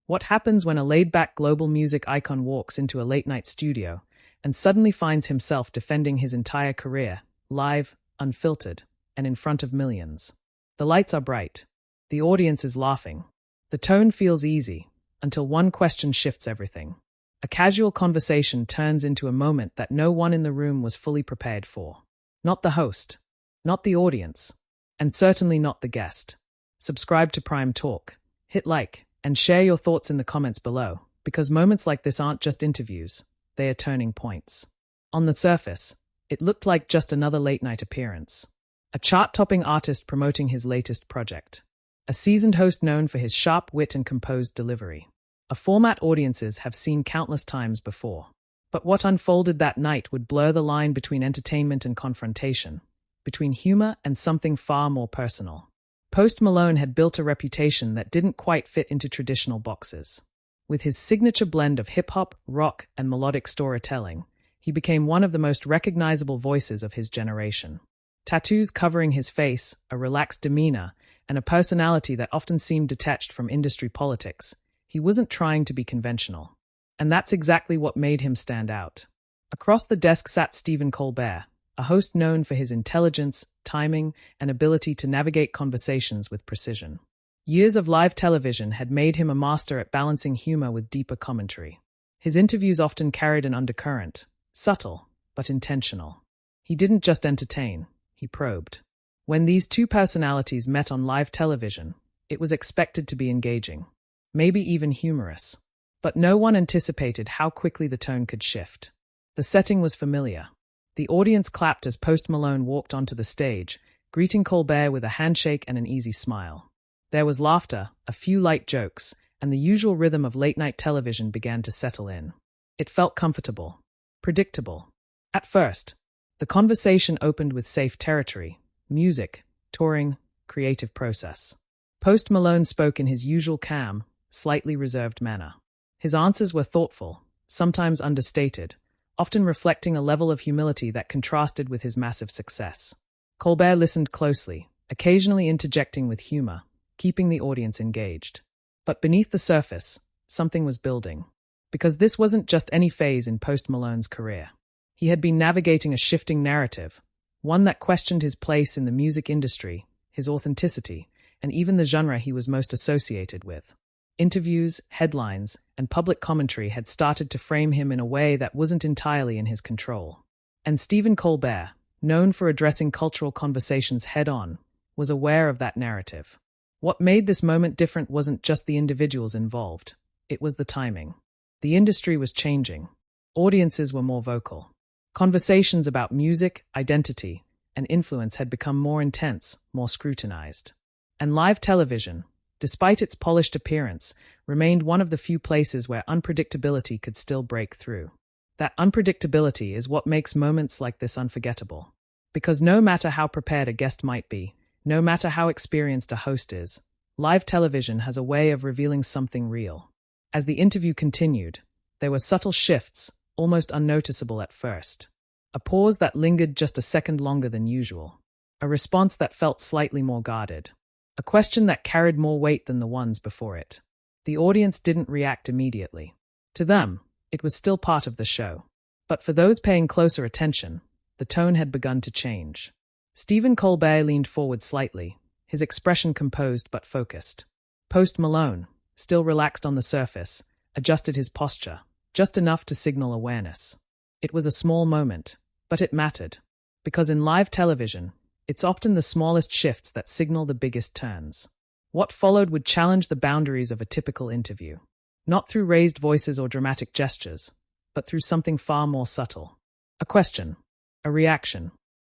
What happens when a laid-back global music icon walks into a late-night studio and suddenly finds himself defending his entire career, live, unfiltered, and in front of millions? The lights are bright. The audience is laughing. The tone feels easy, until one question shifts everything. A casual conversation turns into a moment that no one in the room was fully prepared for. Not the host, not the audience, and certainly not the guest. Subscribe to Prime Talk, hit like, and share your thoughts in the comments below, because moments like this aren't just interviews, they are turning points. On the surface, it looked like just another late-night appearance. A chart-topping artist promoting his latest project. A seasoned host known for his sharp wit and composed delivery. A format audiences have seen countless times before. But what unfolded that night would blur the line between entertainment and confrontation, between humor and something far more personal. Post Malone had built a reputation that didn't quite fit into traditional boxes. With his signature blend of hip-hop, rock, and melodic storytelling, he became one of the most recognizable voices of his generation. Tattoos covering his face, a relaxed demeanor, and a personality that often seemed detached from industry politics, he wasn't trying to be conventional. And that's exactly what made him stand out. Across the desk sat Stephen Colbert, a host known for his intelligence, timing, and ability to navigate conversations with precision. Years of live television had made him a master at balancing humor with deeper commentary. His interviews often carried an undercurrent, subtle, but intentional. He didn't just entertain, he probed. When these two personalities met on live television, it was expected to be engaging, maybe even humorous. But no one anticipated how quickly the tone could shift. The setting was familiar. The audience clapped as Post Malone walked onto the stage, greeting Colbert with a handshake and an easy smile. There was laughter, a few light jokes, and the usual rhythm of late-night television began to settle in. It felt comfortable, predictable. At first, the conversation opened with safe territory, music, touring, creative process. Post Malone spoke in his usual calm, slightly reserved manner. His answers were thoughtful, sometimes understated, often reflecting a level of humility that contrasted with his massive success. Colbert listened closely, occasionally interjecting with humor, keeping the audience engaged. But beneath the surface, something was building. Because this wasn't just any phase in Post Malone's career. He had been navigating a shifting narrative, one that questioned his place in the music industry, his authenticity, and even the genre he was most associated with. Interviews, headlines, and public commentary had started to frame him in a way that wasn't entirely in his control. And Stephen Colbert, known for addressing cultural conversations head-on, was aware of that narrative. What made this moment different wasn't just the individuals involved. It was the timing. The industry was changing. Audiences were more vocal. Conversations about music, identity, and influence had become more intense, more scrutinized. And live television, despite its polished appearance, remained one of the few places where unpredictability could still break through. That unpredictability is what makes moments like this unforgettable. Because no matter how prepared a guest might be, no matter how experienced a host is, live television has a way of revealing something real. As the interview continued, there were subtle shifts, almost unnoticeable at first. A pause that lingered just a second longer than usual. A response that felt slightly more guarded. A question that carried more weight than the ones before it. The audience didn't react immediately. To them, it was still part of the show. But for those paying closer attention, the tone had begun to change. Stephen Colbert leaned forward slightly, his expression composed but focused. Post Malone, still relaxed on the surface, adjusted his posture, just enough to signal awareness. It was a small moment, but it mattered. Because in live television, it's often the smallest shifts that signal the biggest turns. What followed would challenge the boundaries of a typical interview. Not through raised voices or dramatic gestures, but through something far more subtle. A question, a reaction,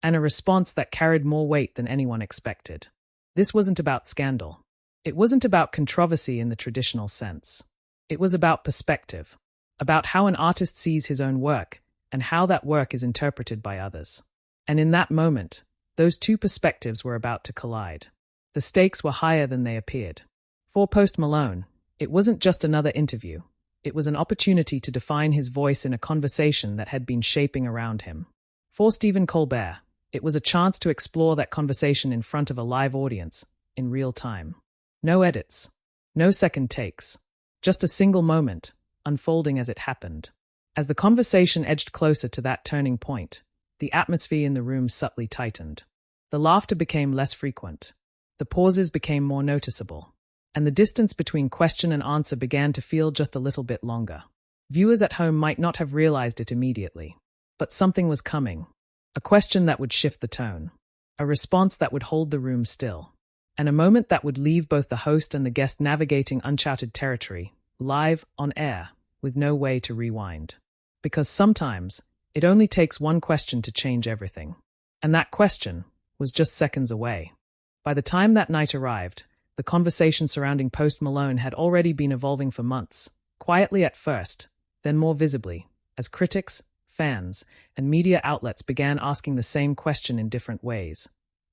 and a response that carried more weight than anyone expected. This wasn't about scandal. It wasn't about controversy in the traditional sense. It was about perspective, about how an artist sees his own work and how that work is interpreted by others. And in that moment, those two perspectives were about to collide. The stakes were higher than they appeared. For Post Malone, it wasn't just another interview. It was an opportunity to define his voice in a conversation that had been shaping around him. For Stephen Colbert, it was a chance to explore that conversation in front of a live audience, in real time. No edits. No second takes. Just a single moment, unfolding as it happened. As the conversation edged closer to that turning point, the atmosphere in the room subtly tightened. The laughter became less frequent. The pauses became more noticeable. And the distance between question and answer began to feel just a little bit longer. Viewers at home might not have realized it immediately, but something was coming. A question that would shift the tone. A response that would hold the room still. And a moment that would leave both the host and the guest navigating uncharted territory, live, on air, with no way to rewind. Because sometimes, it only takes one question to change everything. And that question was just seconds away. By the time that night arrived, the conversation surrounding Post Malone had already been evolving for months, quietly at first, then more visibly, as critics, fans, and media outlets began asking the same question in different ways.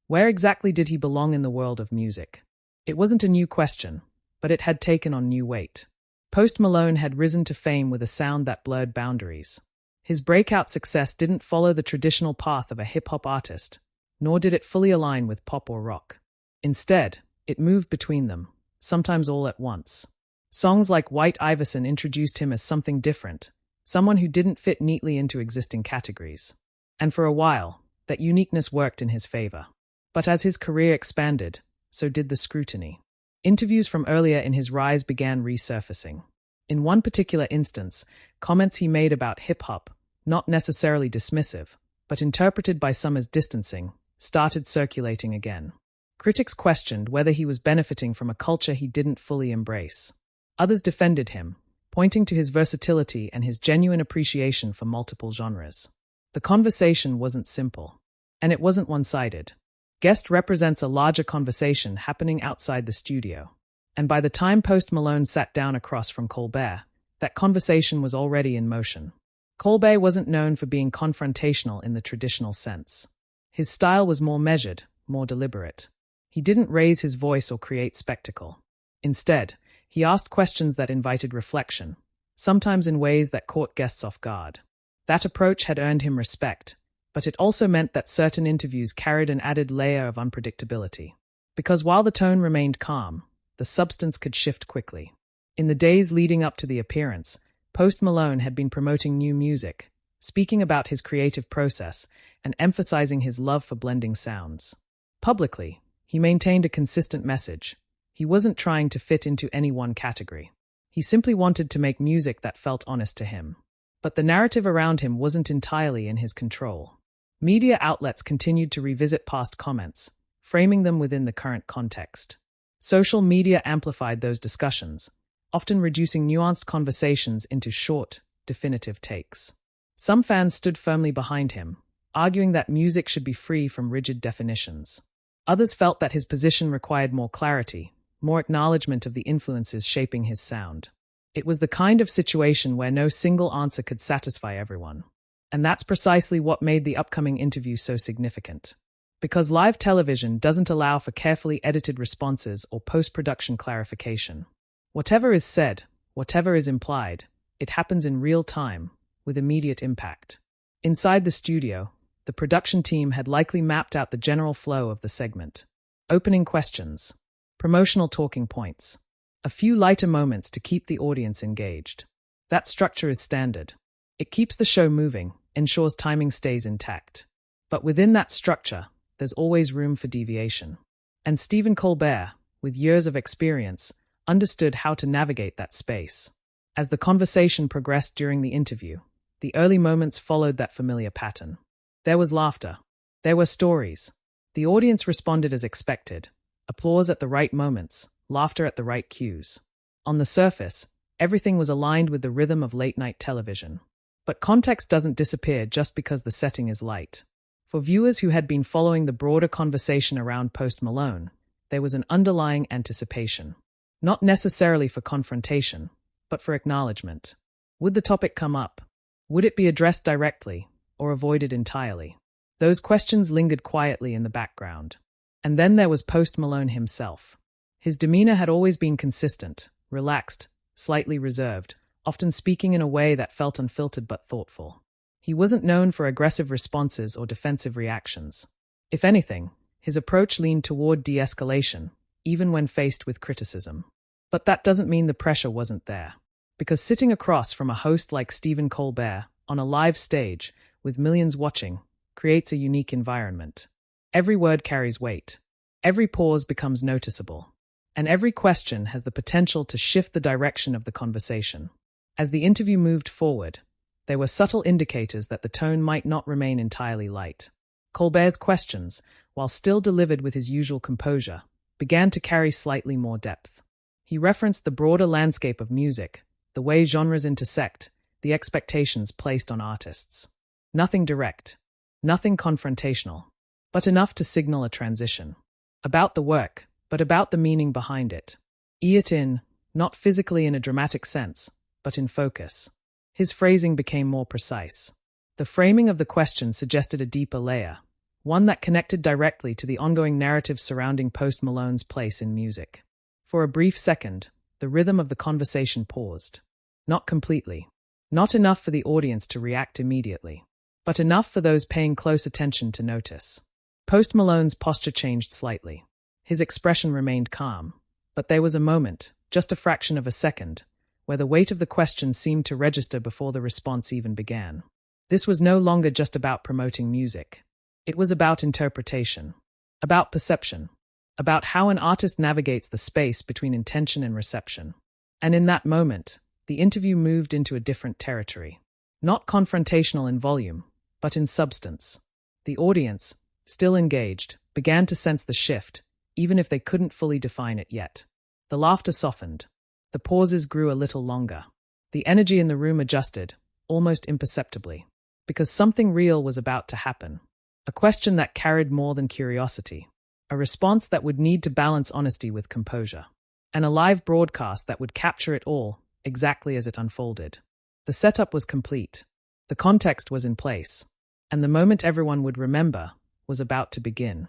Where exactly did he belong in the world of music? It wasn't a new question, but it had taken on new weight. Post Malone had risen to fame with a sound that blurred boundaries. His breakout success didn't follow the traditional path of a hip-hop artist, nor did it fully align with pop or rock. Instead, it moved between them, sometimes all at once. Songs like White Iverson introduced him as something different, someone who didn't fit neatly into existing categories. And for a while, that uniqueness worked in his favor. But as his career expanded, so did the scrutiny. Interviews from earlier in his rise began resurfacing. In one particular instance, comments he made about hip-hop, not necessarily dismissive, but interpreted by some as distancing, started circulating again. Critics questioned whether he was benefiting from a culture he didn't fully embrace. Others defended him, pointing to his versatility and his genuine appreciation for multiple genres. The conversation wasn't simple, and it wasn't one-sided. Guest represents a larger conversation happening outside the studio. And by the time Post Malone sat down across from Colbert, that conversation was already in motion. Colbert wasn't known for being confrontational in the traditional sense. His style was more measured, more deliberate. He didn't raise his voice or create spectacle. Instead, he asked questions that invited reflection, sometimes in ways that caught guests off guard. That approach had earned him respect, but it also meant that certain interviews carried an added layer of unpredictability. Because while the tone remained calm, the substance could shift quickly. In the days leading up to the appearance, Post Malone had been promoting new music, speaking about his creative process, and emphasizing his love for blending sounds. Publicly, he maintained a consistent message. He wasn't trying to fit into any one category. He simply wanted to make music that felt honest to him. But the narrative around him wasn't entirely in his control. Media outlets continued to revisit past comments, framing them within the current context. Social media amplified those discussions, often reducing nuanced conversations into short, definitive takes. Some fans stood firmly behind him, arguing that music should be free from rigid definitions. Others felt that his position required more clarity, more acknowledgement of the influences shaping his sound. It was the kind of situation where no single answer could satisfy everyone. And that's precisely what made the upcoming interview so significant. Because live television doesn't allow for carefully edited responses or post-production clarification. Whatever is said, whatever is implied, it happens in real time, with immediate impact. Inside the studio, the production team had likely mapped out the general flow of the segment. Opening questions, promotional talking points, a few lighter moments to keep the audience engaged. That structure is standard. It keeps the show moving, ensures timing stays intact. But within that structure, there's always room for deviation. And Stephen Colbert, with years of experience, understood how to navigate that space. As the conversation progressed during the interview, the early moments followed that familiar pattern. There was laughter. There were stories. The audience responded as expected. Applause at the right moments, laughter at the right cues. On the surface, everything was aligned with the rhythm of late-night television. But context doesn't disappear just because the setting is light. For viewers who had been following the broader conversation around Post Malone, there was an underlying anticipation. Not necessarily for confrontation, but for acknowledgement. Would the topic come up? Would it be addressed directly, or avoided entirely? Those questions lingered quietly in the background. And then there was Post Malone himself. His demeanor had always been consistent, relaxed, slightly reserved, often speaking in a way that felt unfiltered but thoughtful. He wasn't known for aggressive responses or defensive reactions. If anything, his approach leaned toward de-escalation, even when faced with criticism. But that doesn't mean the pressure wasn't there. Because sitting across from a host like Stephen Colbert on a live stage with millions watching creates a unique environment. Every word carries weight. Every pause becomes noticeable. And every question has the potential to shift the direction of the conversation. As the interview moved forward, there were subtle indicators that the tone might not remain entirely light. Colbert's questions, while still delivered with his usual composure, began to carry slightly more depth. He referenced the broader landscape of music, the way genres intersect, the expectations placed on artists. Nothing direct, nothing confrontational, but enough to signal a transition. About the work, but about the meaning behind it. Ear it in, not physically in a dramatic sense, but in focus. His phrasing became more precise. The framing of the question suggested a deeper layer, one that connected directly to the ongoing narrative surrounding Post Malone's place in music. For a brief second, the rhythm of the conversation paused. Not completely. Not enough for the audience to react immediately, but enough for those paying close attention to notice. Post Malone's posture changed slightly. His expression remained calm, but there was a moment, just a fraction of a second, where the weight of the question seemed to register before the response even began. This was no longer just about promoting music. It was about interpretation, about perception, about how an artist navigates the space between intention and reception. And in that moment, the interview moved into a different territory. Not confrontational in volume, but in substance. The audience, still engaged, began to sense the shift, even if they couldn't fully define it yet. The laughter softened. The pauses grew a little longer. The energy in the room adjusted, almost imperceptibly, because something real was about to happen. A question that carried more than curiosity. A response that would need to balance honesty with composure. And a live broadcast that would capture it all, exactly as it unfolded. The setup was complete. The context was in place. And the moment everyone would remember was about to begin.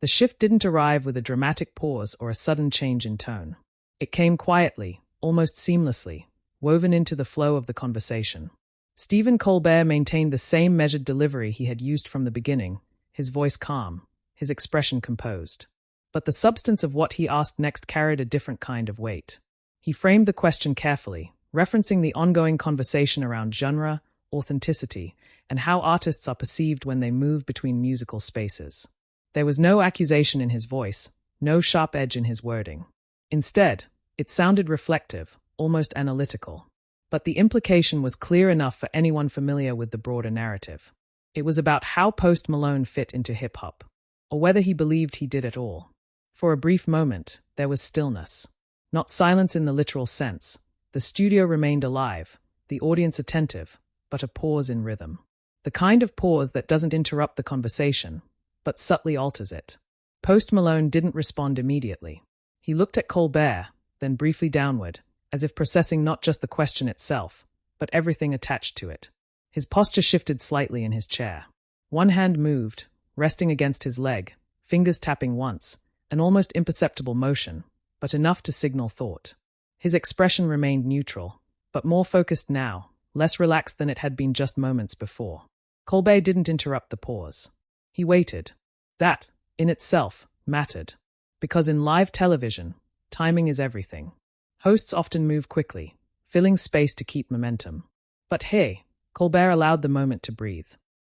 The shift didn't arrive with a dramatic pause or a sudden change in tone. It came quietly, almost seamlessly, woven into the flow of the conversation. Stephen Colbert maintained the same measured delivery he had used from the beginning, his voice calm, his expression composed. But the substance of what he asked next carried a different kind of weight. He framed the question carefully, referencing the ongoing conversation around genre, authenticity, and how artists are perceived when they move between musical spaces. There was no accusation in his voice, no sharp edge in his wording. Instead, it sounded reflective, almost analytical. But the implication was clear enough for anyone familiar with the broader narrative. It was about how Post Malone fit into hip-hop, or whether he believed he did at all. For a brief moment, there was stillness. Not silence in the literal sense. The studio remained alive, the audience attentive, but a pause in rhythm. The kind of pause that doesn't interrupt the conversation, but subtly alters it. Post Malone didn't respond immediately. He looked at Colbert, then briefly downward, as if processing not just the question itself, but everything attached to it. His posture shifted slightly in his chair. One hand moved, resting against his leg, fingers tapping once, an almost imperceptible motion, but enough to signal thought. His expression remained neutral, but more focused now, less relaxed than it had been just moments before. Colbert didn't interrupt the pause. He waited. That, in itself, mattered. Because in live television, timing is everything. Hosts often move quickly, filling space to keep momentum. But hey, Colbert allowed the moment to breathe.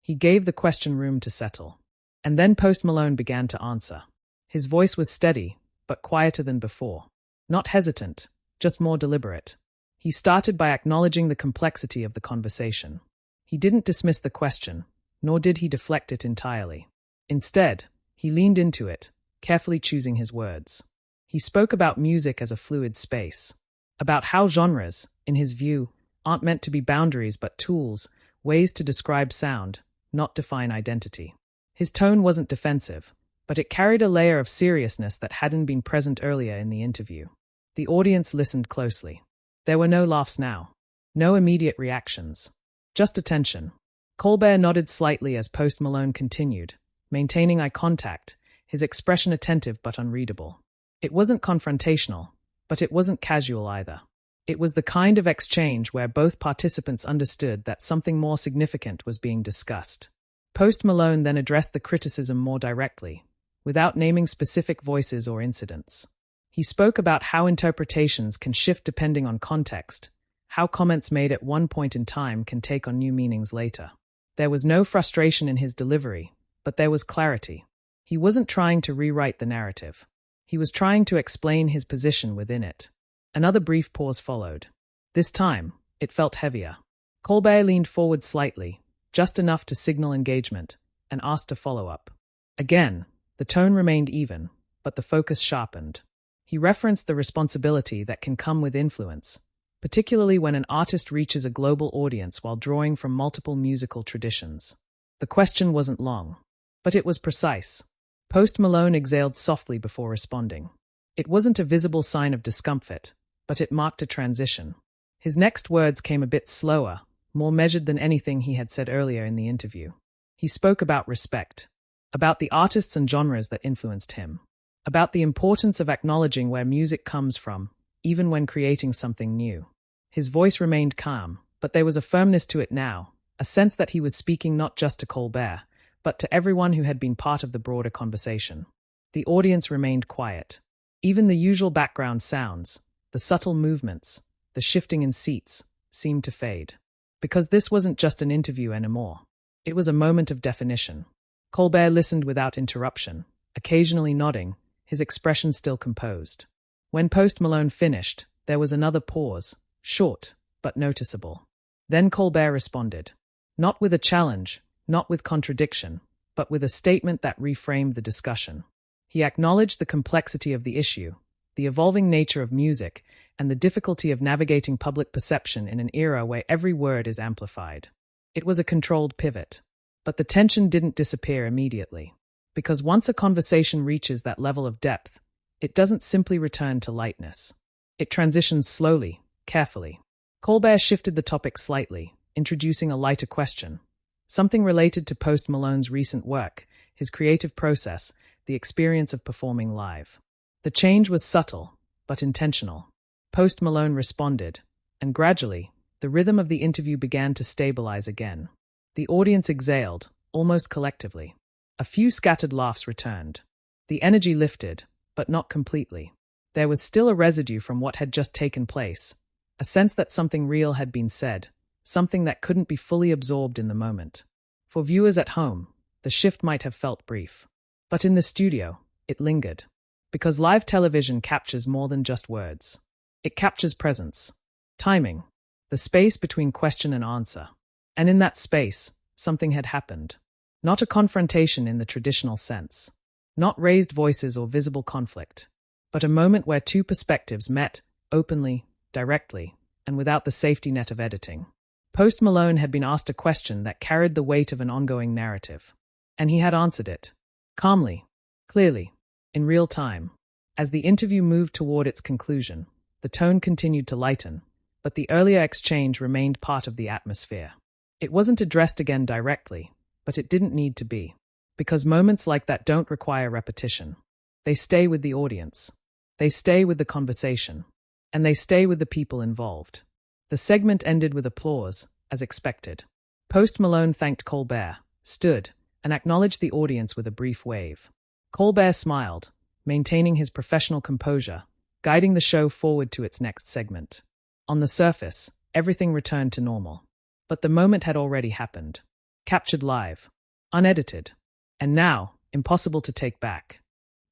He gave the question room to settle. And then Post Malone began to answer. His voice was steady, but quieter than before. Not hesitant, just more deliberate. He started by acknowledging the complexity of the conversation. He didn't dismiss the question, nor did he deflect it entirely. Instead, he leaned into it, carefully choosing his words. He spoke about music as a fluid space, about how genres, in his view, aren't meant to be boundaries but tools, ways to describe sound, not define identity. His tone wasn't defensive, but it carried a layer of seriousness that hadn't been present earlier in the interview. The audience listened closely. There were no laughs now, no immediate reactions, just attention. Colbert nodded slightly as Post Malone continued, maintaining eye contact, his expression attentive but unreadable. It wasn't confrontational, but it wasn't casual either. It was the kind of exchange where both participants understood that something more significant was being discussed. Post Malone then addressed the criticism more directly, without naming specific voices or incidents. He spoke about how interpretations can shift depending on context, how comments made at one point in time can take on new meanings later. There was no frustration in his delivery, but there was clarity. He wasn't trying to rewrite the narrative. He was trying to explain his position within it. Another brief pause followed. This time, it felt heavier. Colbert leaned forward slightly, just enough to signal engagement, and asked a follow-up. Again, the tone remained even, but the focus sharpened. He referenced the responsibility that can come with influence, particularly when an artist reaches a global audience while drawing from multiple musical traditions. The question wasn't long, but it was precise. Post Malone exhaled softly before responding. It wasn't a visible sign of discomfort, but it marked a transition. His next words came a bit slower, more measured than anything he had said earlier in the interview. He spoke about respect, about the artists and genres that influenced him, about the importance of acknowledging where music comes from, even when creating something new. His voice remained calm, but there was a firmness to it now, a sense that he was speaking not just to Colbert, but to everyone who had been part of the broader conversation. The audience remained quiet. Even the usual background sounds, the subtle movements, the shifting in seats, seemed to fade. Because this wasn't just an interview anymore. It was a moment of definition. Colbert listened without interruption, occasionally nodding, his expression still composed. When Post Malone finished, there was another pause, short, but noticeable. Then Colbert responded. Not with a challenge, not with contradiction, but with a statement that reframed the discussion. He acknowledged the complexity of the issue, the evolving nature of music, and the difficulty of navigating public perception in an era where every word is amplified. It was a controlled pivot, but the tension didn't disappear immediately. Because once a conversation reaches that level of depth, it doesn't simply return to lightness. It transitions slowly, carefully. Colbert shifted the topic slightly, introducing a lighter question. Something related to Post Malone's recent work, his creative process, the experience of performing live. The change was subtle, but intentional. Post Malone responded, and gradually, the rhythm of the interview began to stabilize again. The audience exhaled, almost collectively. A few scattered laughs returned. The energy lifted, but not completely. There was still a residue from what had just taken place, a sense that something real had been said, something that couldn't be fully absorbed in the moment. For viewers at home, the shift might have felt brief. But in the studio, it lingered. Because live television captures more than just words. It captures presence, timing, the space between question and answer. And in that space, something had happened. Not a confrontation in the traditional sense. Not raised voices or visible conflict. But a moment where two perspectives met, openly, directly, and without the safety net of editing. Post Malone had been asked a question that carried the weight of an ongoing narrative. And he had answered it. Calmly, clearly, in real time. As the interview moved toward its conclusion, the tone continued to lighten, but the earlier exchange remained part of the atmosphere. It wasn't addressed again directly, but it didn't need to be. Because moments like that don't require repetition. They stay with the audience. They stay with the conversation. And they stay with the people involved. The segment ended with applause, as expected. Post Malone thanked Colbert, stood, and acknowledged the audience with a brief wave. Colbert smiled, maintaining his professional composure, guiding the show forward to its next segment. On the surface, everything returned to normal. But the moment had already happened. Captured live, unedited, and now, impossible to take back.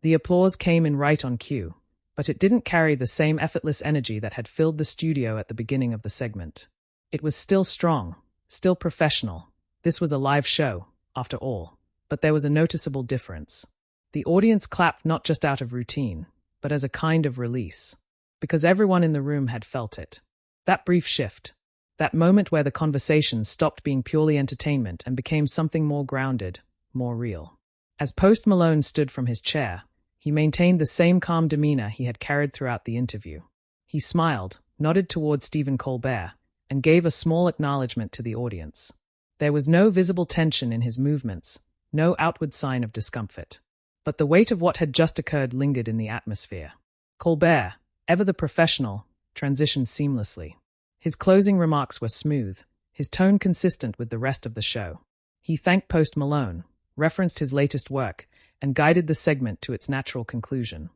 The applause came in right on cue, but it didn't carry the same effortless energy that had filled the studio at the beginning of the segment. It was still strong, still professional. This was a live show, after all, but there was a noticeable difference. The audience clapped not just out of routine, but as a kind of release. Because everyone in the room had felt it. That brief shift. That moment where the conversation stopped being purely entertainment and became something more grounded, more real. As Post Malone stood from his chair, he maintained the same calm demeanor he had carried throughout the interview. He smiled, nodded toward Stephen Colbert, and gave a small acknowledgement to the audience. There was no visible tension in his movements, no outward sign of discomfort. But the weight of what had just occurred lingered in the atmosphere. Colbert, ever the professional, transitioned seamlessly. His closing remarks were smooth, his tone consistent with the rest of the show. He thanked Post Malone, referenced his latest work, and guided the segment to its natural conclusion.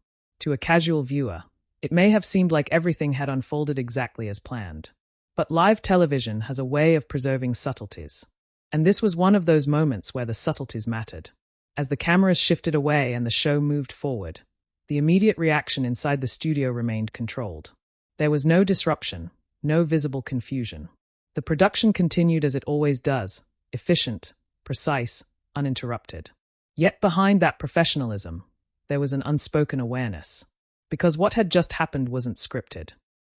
To a casual viewer, it may have seemed like everything had unfolded exactly as planned. But live television has a way of preserving subtleties. And this was one of those moments where the subtleties mattered. As the cameras shifted away and the show moved forward, the immediate reaction inside the studio remained controlled. There was no disruption, no visible confusion. The production continued as it always does, efficient, precise, uninterrupted. Yet behind that professionalism, there was an unspoken awareness. Because what had just happened wasn't scripted.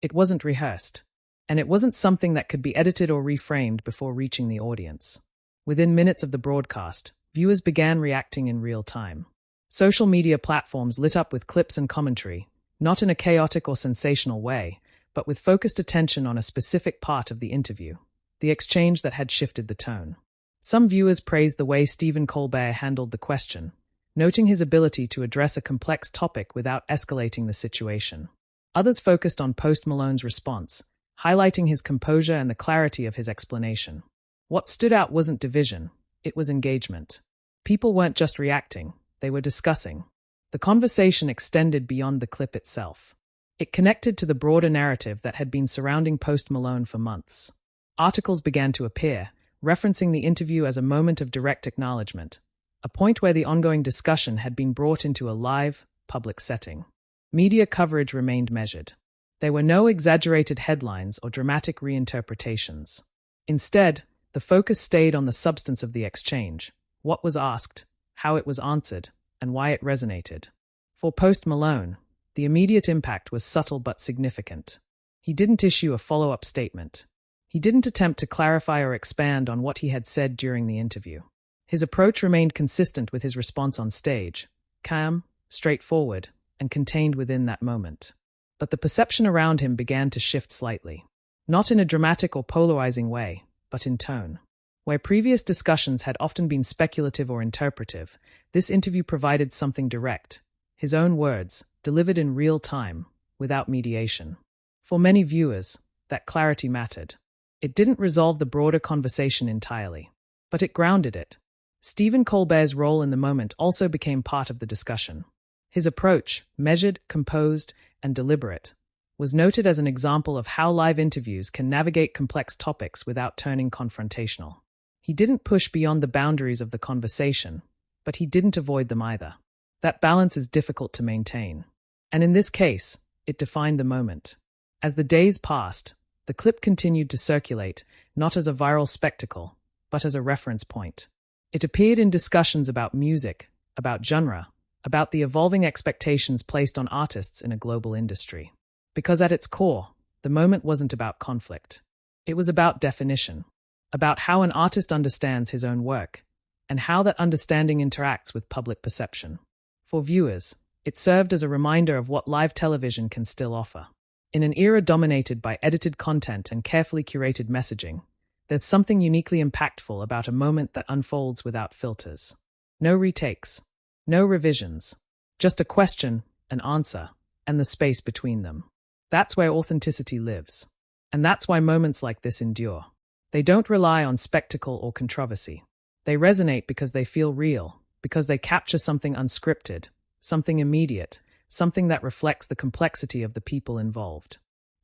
It wasn't rehearsed. And it wasn't something that could be edited or reframed before reaching the audience. Within minutes of the broadcast, viewers began reacting in real time. Social media platforms lit up with clips and commentary, not in a chaotic or sensational way, but with focused attention on a specific part of the interview, the exchange that had shifted the tone. Some viewers praised the way Stephen Colbert handled the question, noting his ability to address a complex topic without escalating the situation. Others focused on Malone's response, highlighting his composure and the clarity of his explanation. What stood out wasn't division, it was engagement. People weren't just reacting, they were discussing. The conversation extended beyond the clip itself. It connected to the broader narrative that had been surrounding Malone for months. Articles began to appear, referencing the interview as a moment of direct acknowledgement, a point where the ongoing discussion had been brought into a live, public setting. Media coverage remained measured. There were no exaggerated headlines or dramatic reinterpretations. Instead, the focus stayed on the substance of the exchange, what was asked, how it was answered, and why it resonated. For Malone, the immediate impact was subtle but significant. He didn't issue a follow-up statement. He didn't attempt to clarify or expand on what he had said during the interview. His approach remained consistent with his response on stage, calm, straightforward, and contained within that moment. But the perception around him began to shift slightly. Not in a dramatic or polarizing way, but in tone. Where previous discussions had often been speculative or interpretive, this interview provided something direct, his own words, delivered in real time, without mediation. For many viewers, that clarity mattered. It didn't resolve the broader conversation entirely, but it grounded it. Stephen Colbert's role in the moment also became part of the discussion. His approach, measured, composed, and deliberate, was noted as an example of how live interviews can navigate complex topics without turning confrontational. He didn't push beyond the boundaries of the conversation, but he didn't avoid them either. That balance is difficult to maintain. And in this case, it defined the moment. As the days passed, the clip continued to circulate, not as a viral spectacle, but as a reference point. It appeared in discussions about music, about genre, about the evolving expectations placed on artists in a global industry. Because at its core, the moment wasn't about conflict. It was about definition, about how an artist understands his own work, and how that understanding interacts with public perception. For viewers, it served as a reminder of what live television can still offer. In an era dominated by edited content and carefully curated messaging, there's something uniquely impactful about a moment that unfolds without filters. No retakes. No revisions, just a question, an answer, and the space between them. That's where authenticity lives. And that's why moments like this endure. They don't rely on spectacle or controversy. They resonate because they feel real, because they capture something unscripted, something immediate, something that reflects the complexity of the people involved.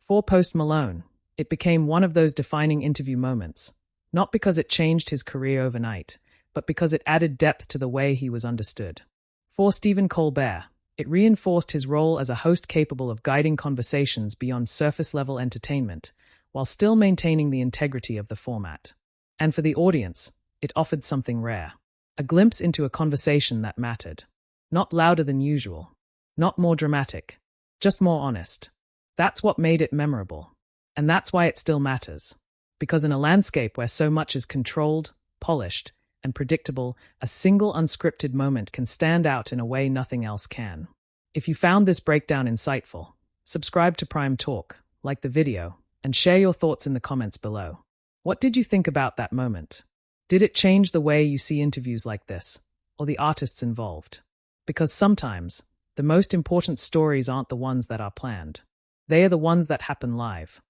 For Malone, it became one of those defining interview moments, not because it changed his career overnight, but because it added depth to the way he was understood. For Stephen Colbert, it reinforced his role as a host capable of guiding conversations beyond surface-level entertainment, while still maintaining the integrity of the format. And for the audience, it offered something rare, a glimpse into a conversation that mattered. Not louder than usual, not more dramatic, just more honest. That's what made it memorable. And that's why it still matters. Because in a landscape where so much is controlled, polished, and predictable, a single unscripted moment can stand out in a way nothing else can. If you found this breakdown insightful, subscribe to Prime Talk, like the video, and share your thoughts in the comments below. What did you think about that moment? Did it change the way you see interviews like this, or the artists involved? Because sometimes, the most important stories aren't the ones that are planned. They are the ones that happen live.